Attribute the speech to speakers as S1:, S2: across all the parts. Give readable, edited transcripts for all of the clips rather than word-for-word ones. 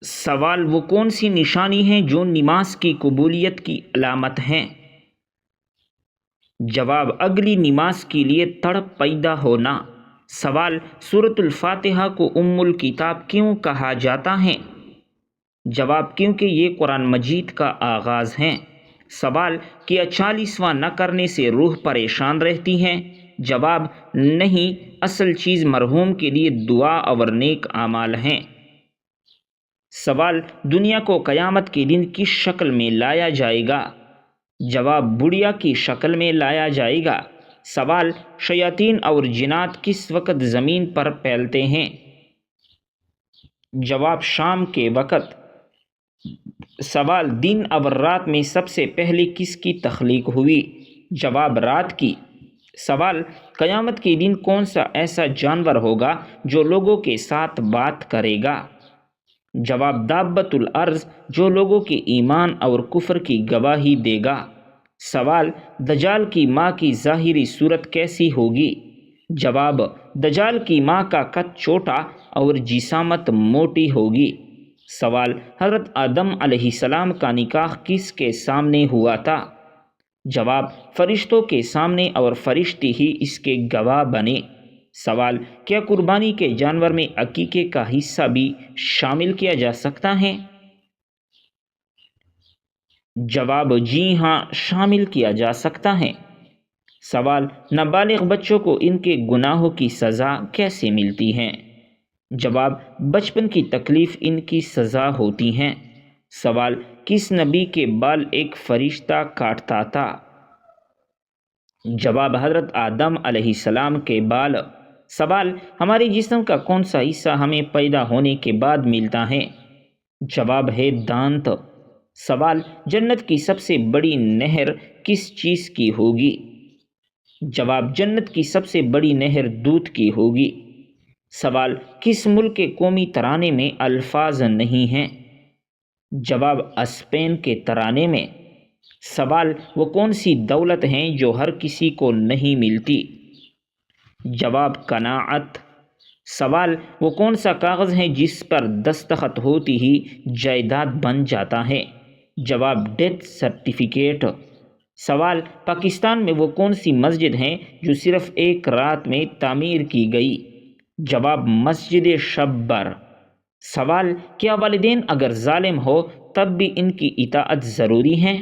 S1: سوال: وہ کون سی نشانی ہیں جو نماز کی قبولیت کی علامت ہیں؟ جواب: اگلی نماز کے لیے تڑپ پیدا ہونا۔ سوال: سورۃ الفاتحہ کو ام الکتاب کیوں کہا جاتا ہے؟ جواب: کیونکہ یہ قرآن مجید کا آغاز ہے۔ سوال: کیا 40واں نہ کرنے سے روح پریشان رہتی ہے؟ جواب: نہیں، اصل چیز مرحوم کے لیے دعا اور نیک اعمال ہیں۔ سوال: دنیا کو قیامت کے دن کس شکل میں لایا جائے گا؟ جواب: بڑھیا کی شکل میں لایا جائے گا۔ سوال: شیاطین اور جنات کس وقت زمین پر پھیلتے ہیں؟ جواب: شام کے وقت۔ سوال: دن اور رات میں سب سے پہلے کس کی تخلیق ہوئی؟ جواب: رات کی۔ سوال: قیامت کے دن کون سا ایسا جانور ہوگا جو لوگوں کے ساتھ بات کرے گا؟ جواب: دابۃ الارض، جو لوگوں کے ایمان اور کفر کی گواہی دے گا۔ سوال: دجال کی ماں کی ظاہری صورت کیسی ہوگی؟ جواب: دجال کی ماں کا قد چھوٹا اور جسامت موٹی ہوگی۔ سوال: حضرت آدم علیہ السلام کا نکاح کس کے سامنے ہوا تھا؟ جواب: فرشتوں کے سامنے، اور فرشتے ہی اس کے گواہ بنے۔ سوال: کیا قربانی کے جانور میں عقیقے کا حصہ بھی شامل کیا جا سکتا ہے؟ جواب: جی ہاں، شامل کیا جا سکتا ہے۔ سوال: نابالغ بچوں کو ان کے گناہوں کی سزا کیسے ملتی ہے؟ جواب: بچپن کی تکلیف ان کی سزا ہوتی ہے۔ سوال: کس نبی کے بال ایک فرشتہ کاٹتا تھا؟ جواب: حضرت آدم علیہ السلام کے بال۔ سوال: ہمارے جسم کا کون سا حصہ ہمیں پیدا ہونے کے بعد ملتا ہے؟ جواب ہے دانت۔ سوال: جنت کی سب سے بڑی نہر کس چیز کی ہوگی؟ جواب: جنت کی سب سے بڑی نہر دودھ کی ہوگی۔ سوال: کس ملک کے قومی ترانے میں الفاظ نہیں ہیں؟ جواب: اسپین کے ترانے میں۔ سوال: وہ کون سی دولت ہیں جو ہر کسی کو نہیں ملتی؟ جواب: قناعت۔ سوال: وہ کون سا کاغذ ہے جس پر دستخط ہوتی ہی جائیداد بن جاتا ہے؟ جواب: ڈیتھ سرٹیفکیٹ۔ سوال: پاکستان میں وہ کون سی مسجد ہیں جو صرف ایک رات میں تعمیر کی گئی؟ جواب: مسجد شبر۔ سوال: کیا والدین اگر ظالم ہو تب بھی ان کی اطاعت ضروری ہے؟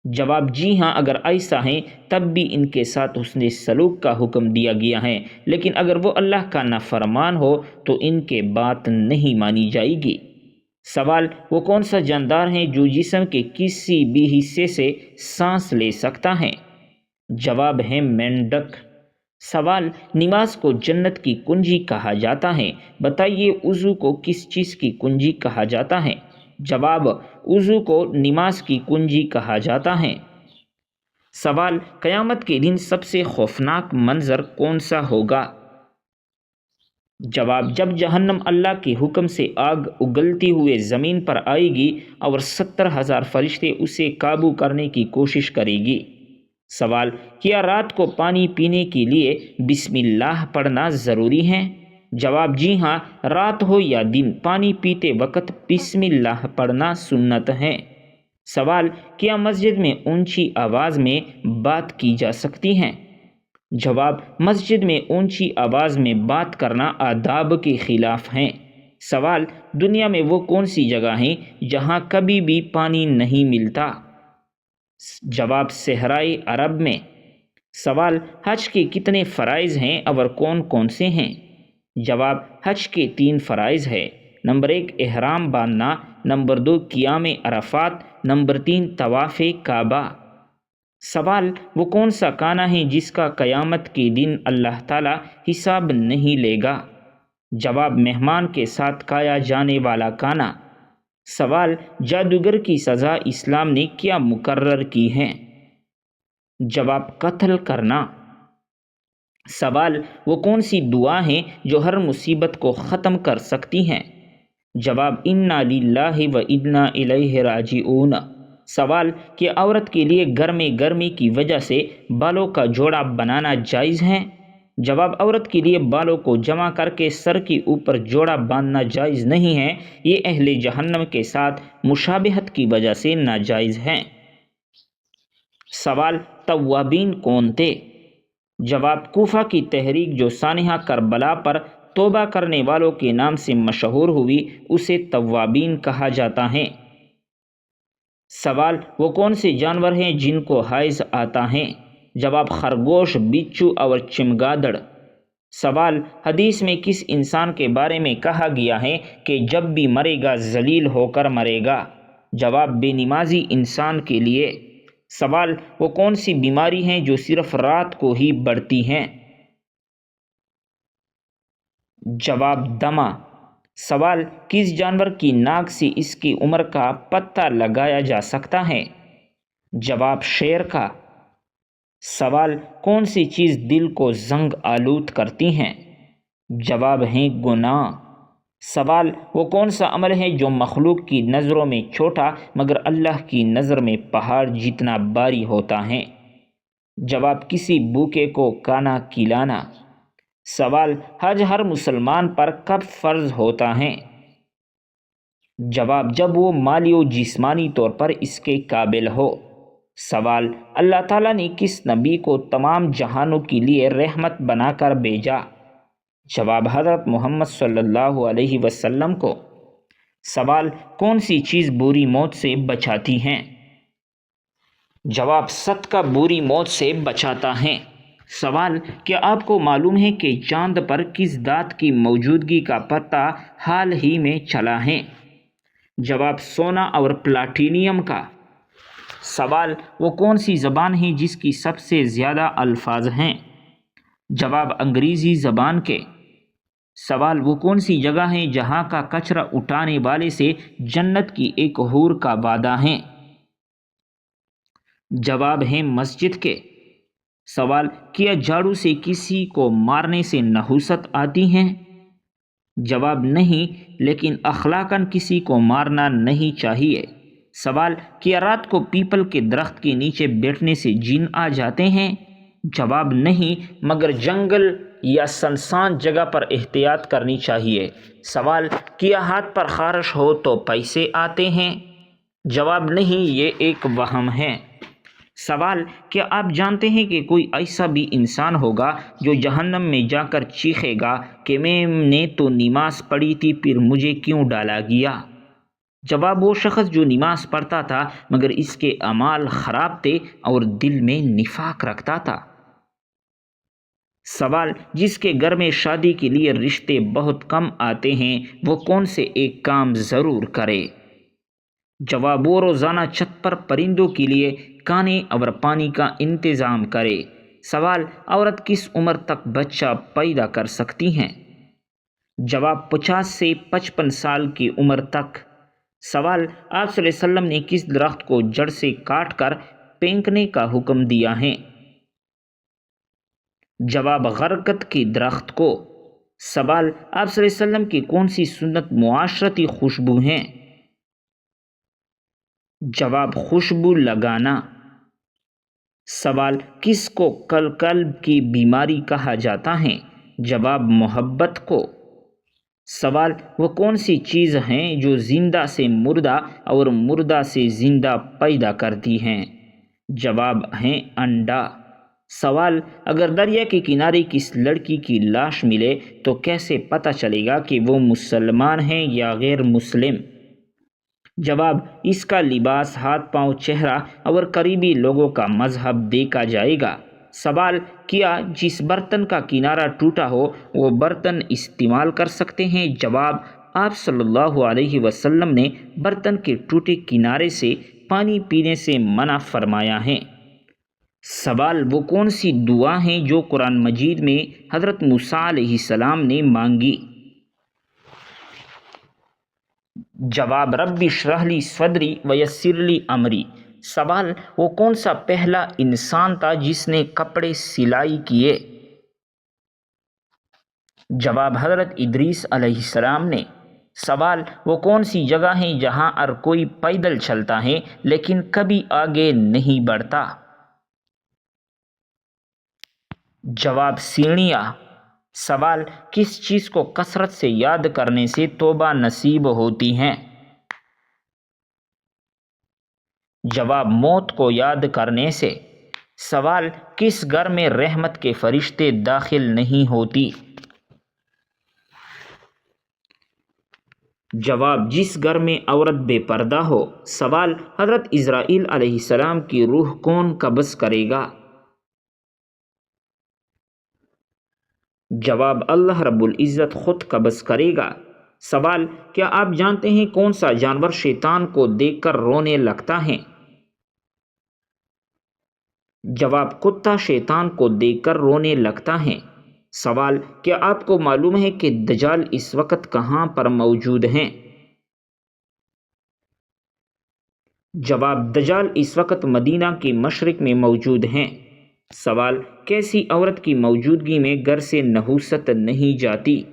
S1: جواب: جی ہاں، اگر ایسا ہے تب بھی ان کے ساتھ حسن سلوک کا حکم دیا گیا ہے، لیکن اگر وہ اللہ کا نافرمان ہو تو ان کے بات نہیں مانی جائے گی۔ سوال: وہ کون سا جاندار ہے جو جسم کے کسی بھی حصے سے سانس لے سکتا ہے؟ جواب ہے مینڈک۔ سوال: نماز کو جنت کی کنجی کہا جاتا ہے، بتائیے وضو کو کس چیز کی کنجی کہا جاتا ہے؟ جواب: وضو کو نماز کی کنجی کہا جاتا ہے۔ سوال: قیامت کے دن سب سے خوفناک منظر کون سا ہوگا؟ جواب: جب جہنم اللہ کے حکم سے آگ اگلتی ہوئے زمین پر آئے گی اور 70,000 فرشتے اسے قابو کرنے کی کوشش کرے گی۔ سوال: کیا رات کو پانی پینے کے لیے بسم اللہ پڑھنا ضروری ہے؟ جواب: جی ہاں، رات ہو یا دن، پانی پیتے وقت بسم اللہ پڑھنا سنت ہے۔ سوال: کیا مسجد میں اونچی آواز میں بات کی جا سکتی ہے؟ جواب: مسجد میں اونچی آواز میں بات کرنا آداب کے خلاف ہے۔ سوال: دنیا میں وہ کون سی جگہ ہیں جہاں کبھی بھی پانی نہیں ملتا؟ جواب: صحرائے عرب میں۔ سوال: حج کے کتنے فرائض ہیں اور کون کون سے ہیں؟ جواب: حج کے 3 فرائض ہیں۔ نمبر 1 احرام باندھنا، نمبر 2 قیام عرفات، نمبر 3 طواف کعبہ۔ سوال: وہ کون سا کھانا ہے جس کا قیامت کے دن اللہ تعالیٰ حساب نہیں لے گا؟ جواب: مہمان کے ساتھ کھایا جانے والا کھانا۔ سوال: جادوگر کی سزا اسلام نے کیا مقرر کی ہے؟ جواب: قتل کرنا۔ سوال: وہ کون سی دعا ہیں جو ہر مصیبت کو ختم کر سکتی ہیں؟ جواب: انا للہ و انا الیہ راجعون۔ سوال: کہ عورت کے لیے گرمی کی وجہ سے بالوں کا جوڑا بنانا جائز ہے؟ جواب عورت کے لیے بالوں کو جمع کر کے سر کے اوپر جوڑا باندھنا جائز نہیں ہے، یہ اہل جہنم کے ساتھ مشابہت کی وجہ سے ناجائز ہیں۔ سوال، توابین کون تھے؟ جواب، کوفہ کی تحریک جو سانحہ کربلا پر توبہ کرنے والوں کے نام سے مشہور ہوئی اسے توابین کہا جاتا ہے۔ سوال، وہ کون سے جانور ہیں جن کو حیض آتا ہے؟ جواب، خرگوش، بچھو اور چمگادڑ۔ سوال، حدیث میں کس انسان کے بارے میں کہا گیا ہے کہ جب بھی مرے گا ذلیل ہو کر مرے گا؟ جواب، بے نمازی انسان کے لیے۔ سوال، وہ کون سی بیماری ہیں جو صرف رات کو ہی بڑھتی ہیں؟ جواب، دمہ۔ سوال، کس جانور کی ناک سے اس کی عمر کا پتہ لگایا جا سکتا ہے؟ جواب، شیر کا۔ سوال، کون سی چیز دل کو زنگ آلود کرتی ہیں؟ جواب ہیں گناہ۔ سوال، وہ کون سا عمل ہے جو مخلوق کی نظروں میں چھوٹا مگر اللہ کی نظر میں پہاڑ جتنا بھاری ہوتا ہے؟ جواب، کسی بھوکے کو کھانا کھلانا۔ سوال، حج ہر مسلمان پر کب فرض ہوتا ہے؟ جواب، جب وہ مالی و جسمانی طور پر اس کے قابل ہو۔ سوال، اللہ تعالیٰ نے کس نبی کو تمام جہانوں کے لیے رحمت بنا کر بھیجا؟ جواب، حضرت محمد صلی اللہ علیہ وسلم کو۔ سوال، کون سی چیز بری موت سے بچاتی ہیں؟ جواب، صدقہ بری موت سے بچاتا ہے۔ سوال، کیا آپ کو معلوم ہے کہ چاند پر کس دھات کی موجودگی کا پتہ حال ہی میں چلا ہے؟ جواب، سونا اور پلاٹینیم کا۔ سوال، وہ کون سی زبان ہے جس کی سب سے زیادہ الفاظ ہیں؟ جواب، انگریزی زبان کے۔ سوال، وہ کون سی جگہ ہے جہاں کا کچرا اٹھانے والے سے جنت کی ایک حور کا وعدہ ہے؟ جواب ہے مسجد کے۔ سوال، کیا جھاڑو سے کسی کو مارنے سے نحوست آتی ہے؟ جواب، نہیں، لیکن اخلاقاً کسی کو مارنا نہیں چاہیے۔ سوال، کیا رات کو پیپل کے درخت کے نیچے بیٹھنے سے جن آ جاتے ہیں؟ جواب، نہیں، مگر جنگل یا سنسان جگہ پر احتیاط کرنی چاہیے۔ سوال، کیا ہاتھ پر خارش ہو تو پیسے آتے ہیں؟ جواب، نہیں، یہ ایک وہم ہے۔ سوال، کیا آپ جانتے ہیں کہ کوئی ایسا بھی انسان ہوگا جو جہنم میں جا کر چیخے گا کہ میں نے تو نماز پڑھی تھی پھر مجھے کیوں ڈالا گیا؟ جواب، وہ شخص جو نماز پڑھتا تھا مگر اس کے اعمال خراب تھے اور دل میں نفاق رکھتا تھا۔ سوال، جس کے گھر میں شادی کے لیے رشتے بہت کم آتے ہیں وہ کون سے ایک کام ضرور کرے؟ جواب، وہ روزانہ چھت پر پرندوں کے لیے کھانے اور پانی کا انتظام کرے۔ سوال، عورت کس عمر تک بچہ پیدا کر سکتی ہیں؟ جواب، 50 سے 55 سال کی عمر تک۔ سوال، آپ صلی اللہ علیہ وسلم نے کس درخت کو جڑ سے کاٹ کر پھینکنے کا حکم دیا ہے؟ جواب، غرقت کے درخت کو۔ سوال، آپ صلی اللہ علیہ وسلم کی کون سی سنت معاشرتی خوشبو ہیں؟ جواب، خوشبو لگانا۔ سوال، کس کو قلب کی بیماری کہا جاتا ہے؟ جواب، محبت کو۔ سوال، وہ کون سی چیز ہیں جو زندہ سے مردہ اور مردہ سے زندہ پیدا کرتی ہیں؟ جواب ہیں انڈا۔ سوال، اگر دریا کے کنارے کس لڑکی کی لاش ملے تو کیسے پتہ چلے گا کہ وہ مسلمان ہیں یا غیر مسلم؟ جواب، اس کا لباس، ہاتھ پاؤں، چہرہ اور قریبی لوگوں کا مذہب دیکھا جائے گا۔ سوال، کیا جس برتن کا کنارہ ٹوٹا ہو وہ برتن استعمال کر سکتے ہیں؟ جواب، آپ صلی اللہ علیہ وسلم نے برتن کے ٹوٹے کنارے سے پانی پینے سے منع فرمایا ہے۔ سوال، وہ کون سی دعا ہیں جو قرآن مجید میں حضرت موسیٰ علیہ السلام نے مانگی؟ جواب، رب اشرح لی صدری ویسر لی امری۔ سوال، وہ کون سا پہلا انسان تھا جس نے کپڑے سلائی کیے؟ جواب، حضرت ادریس علیہ السلام نے۔ سوال، وہ کون سی جگہ ہے جہاں ہر کوئی پیدل چلتا ہے لیکن کبھی آگے نہیں بڑھتا؟ جواب سیڑھیاں۔ سوال کس چیز کو کثرت سے یاد کرنے سے توبہ نصیب ہوتی ہیں؟ جواب موت کو یاد کرنے سے۔ سوال کس گھر میں رحمت کے فرشتے داخل نہیں ہوتی؟ جواب جس گھر میں عورت بے پردہ ہو۔ سوال حضرت اسرائیل علیہ السلام کی روح کون قبض کرے گا؟ جواب اللہ رب العزت خود قبض کرے گا۔ سوال کیا آپ جانتے ہیں کون سا جانور شیطان کو دیکھ کر رونے لگتا ہے؟ جواب کتا شیطان کو دیکھ کر رونے لگتا ہے۔ سوال کیا آپ کو معلوم ہے کہ دجال اس وقت کہاں پر موجود ہیں؟ جواب دجال اس وقت مدینہ کے مشرق میں موجود ہیں۔ سوال کیسی عورت کی موجودگی میں گھر سے نحوست نہیں جاتی؟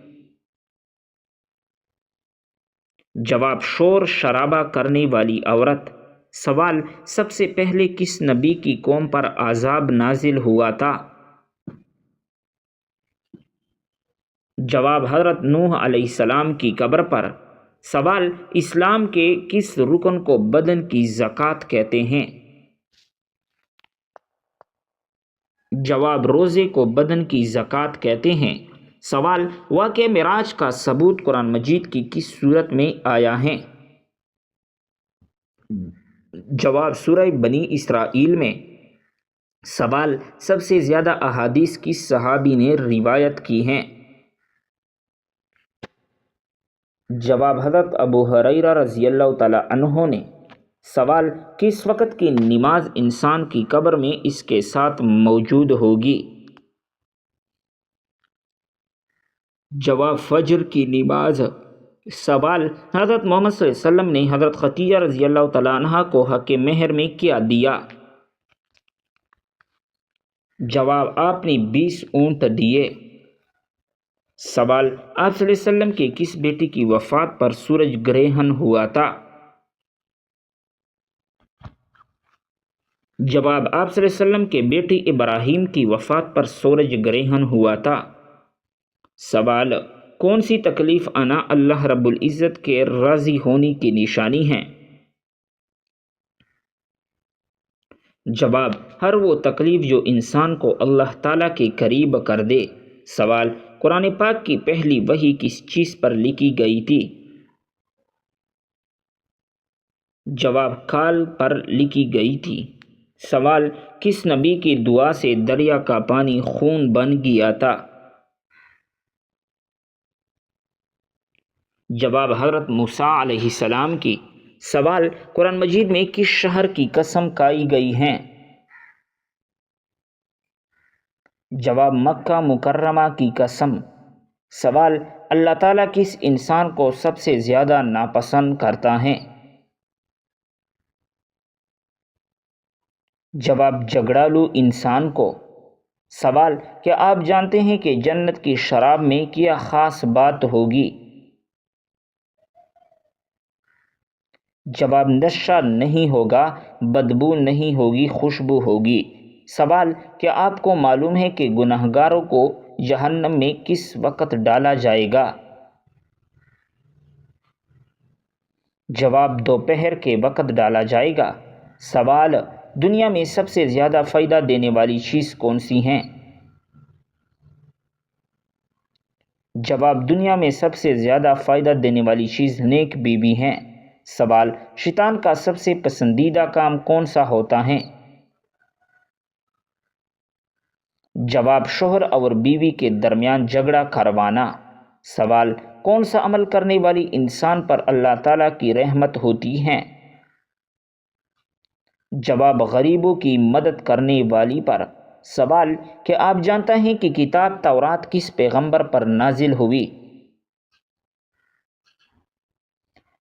S1: جواب شور شرابہ کرنے والی عورت۔ سوال سب سے پہلے کس نبی کی قوم پر عذاب نازل ہوا تھا؟ جواب حضرت نوح علیہ السلام کی قبر پر۔ سوال اسلام کے کس رکن کو بدن کی زکوٰۃ کہتے ہیں؟ جواب روزے کو بدن کی زکوٰۃ کہتے ہیں۔ سوال واقعہ معراج کا ثبوت قرآن مجید کی کس صورت میں آیا ہے؟ جواب سورہ بنی اسرائیل میں۔ سوال سب سے زیادہ احادیث کس صحابی نے روایت کی ہیں؟ جواب حضرت ابو ہریرہ رضی اللہ تعالی عنہ نے۔ سوال کس وقت کی نماز انسان کی قبر میں اس کے ساتھ موجود ہوگی؟ جواب فجر کی نماز۔ سوال حضرت محمد صلی اللہ علیہ وسلم نے حضرت خدیجہ رضی اللہ تعالی عنہ کو حق مہر میں کیا دیا؟ جواب آپ نے 20 اونٹ دیے۔ سوال آپ صلی اللہ علیہ وسلم کے کس بیٹی کی وفات پر سورج گرہن ہوا تھا؟ جواب آپ صلی اللہ علیہ وسلم کے بیٹی ابراہیم کی وفات پر سورج گرہن ہوا تھا۔ سوال کون سی تکلیف آنا اللہ رب العزت کے راضی ہونے کی نشانی ہے؟ جواب ہر وہ تکلیف جو انسان کو اللہ تعالیٰ کے قریب کر دے۔ سوال قرآن پاک کی پہلی وحی کس چیز پر لکھی گئی تھی؟ جواب کال پر لکھی گئی تھی۔ سوال کس نبی کی دعا سے دریا کا پانی خون بن گیا تھا؟ جواب حضرت موسیٰ علیہ السلام کی۔ سوال قرآن مجید میں کس شہر کی قسم کھائی گئی ہے؟ جواب مکہ مکرمہ کی قسم۔ سوال اللہ تعالیٰ کس انسان کو سب سے زیادہ ناپسند کرتا ہے؟ جواب جھگڑالو انسان کو۔ سوال کیا آپ جانتے ہیں کہ جنت کی شراب میں کیا خاص بات ہوگی؟ جواب نشہ نہیں ہوگا، بدبو نہیں ہوگی، خوشبو ہوگی۔ سوال کیا آپ کو معلوم ہے کہ گنہگاروں کو جہنم میں کس وقت ڈالا جائے گا؟ جواب دوپہر کے وقت ڈالا جائے گا۔ سوال دنیا میں سب سے زیادہ فائدہ دینے والی چیز کون سی ہیں؟ جواب دنیا میں سب سے زیادہ فائدہ دینے والی چیز نیک بیوی ہیں۔ سوال شیطان کا سب سے پسندیدہ کام کون سا ہوتا ہے؟ جواب شوہر اور بیوی کے درمیان جھگڑا کروانا۔ سوال کون سا عمل کرنے والی انسان پر اللہ تعالیٰ کی رحمت ہوتی ہے؟ جواب غریبوں کی مدد کرنے والی پر۔ سوال کہ آپ جانتا ہیں کہ کتاب تورات کس پیغمبر پر نازل ہوئی؟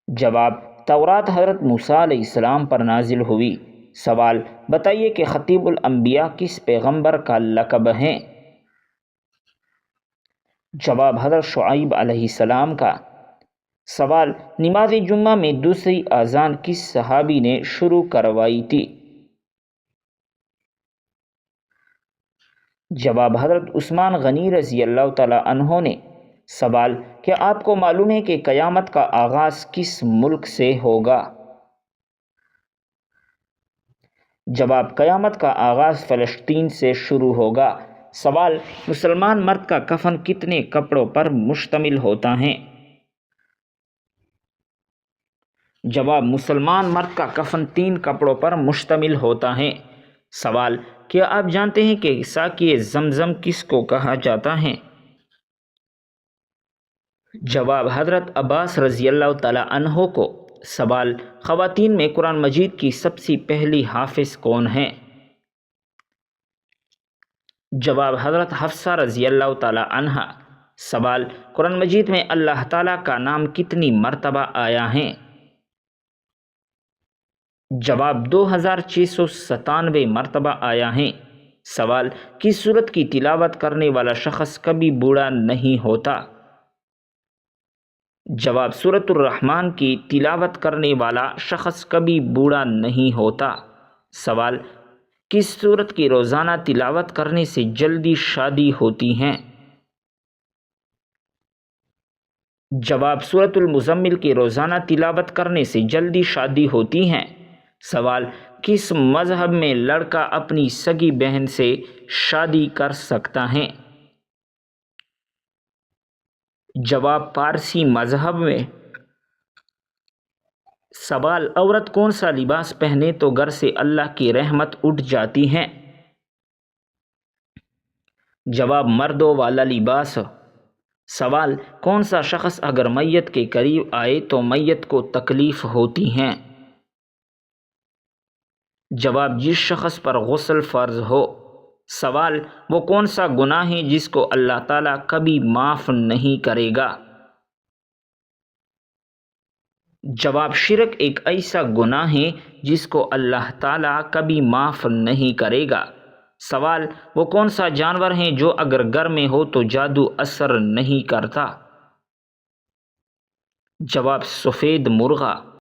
S1: جواب تورات حضرت موسیٰ علیہ السلام پر نازل ہوئی۔ سوال بتائیے کہ خطیب الانبیاء کس پیغمبر کا لقب ہے؟ جواب حضرت شعیب علیہ السلام کا۔ سوال نماز جمعہ میں دوسری اذان کس صحابی نے شروع کروائی تھی؟ جواب حضرت عثمان غنی رضی اللہ تعالی عنہ نے۔ سوال: کیا آپ کو معلوم ہے کہ قیامت کا آغاز کس ملک سے ہوگا؟ جواب: قیامت کا آغاز فلسطین سے شروع ہوگا۔ سوال: مسلمان مرد کا کفن کتنے کپڑوں پر مشتمل ہوتا ہے؟ جواب: مسلمان مرد کا کفن 3 کپڑوں پر مشتمل ہوتا ہے۔ سوال: کیا آپ جانتے ہیں کہ ساقی زمزم کس کو کہا جاتا ہے؟ جواب: حضرت عباس رضی اللہ تعالی عنہ کو۔ سوال: خواتین میں قرآن مجید کی سب سے پہلی حافظ کون ہیں؟ جواب: حضرت حفصہ رضی اللہ تعالی عنہا۔ سوال: قرآن مجید میں اللہ تعالیٰ کا نام کتنی مرتبہ آیا ہے؟ جواب: 2697 مرتبہ آیا ہے۔ سوال: کس سورت کی تلاوت کرنے والا شخص کبھی بوڑھا نہیں ہوتا؟ جواب: سورۃ الرحمن کی تلاوت کرنے والا شخص کبھی بوڑھا نہیں ہوتا۔ سوال: کس سورت کی روزانہ تلاوت کرنے سے جلدی شادی ہوتی ہے؟ جواب: سورۃ المزمل کی روزانہ تلاوت کرنے سے جلدی شادی ہوتی ہے۔ سوال: کس مذہب میں لڑکا اپنی سگی بہن سے شادی کر سکتا ہے؟ جواب: پارسی مذہب میں۔ سوال: عورت کون سا لباس پہنے تو گھر سے اللہ کی رحمت اٹھ جاتی ہے؟ جواب: مردوں والا لباس۔ سوال: کون سا شخص اگر میت کے قریب آئے تو میت کو تکلیف ہوتی ہے؟ جواب: جس شخص پر غسل فرض ہو۔ سوال: وہ کون سا گناہ ہے جس کو اللہ تعالیٰ کبھی معاف نہیں کرے گا؟ جواب: شرک ایک ایسا گناہ ہے جس کو اللہ تعالیٰ کبھی معاف نہیں کرے گا۔ سوال: وہ کون سا جانور ہے جو اگر گھر میں ہو تو جادو اثر نہیں کرتا؟ جواب: سفید مرغا۔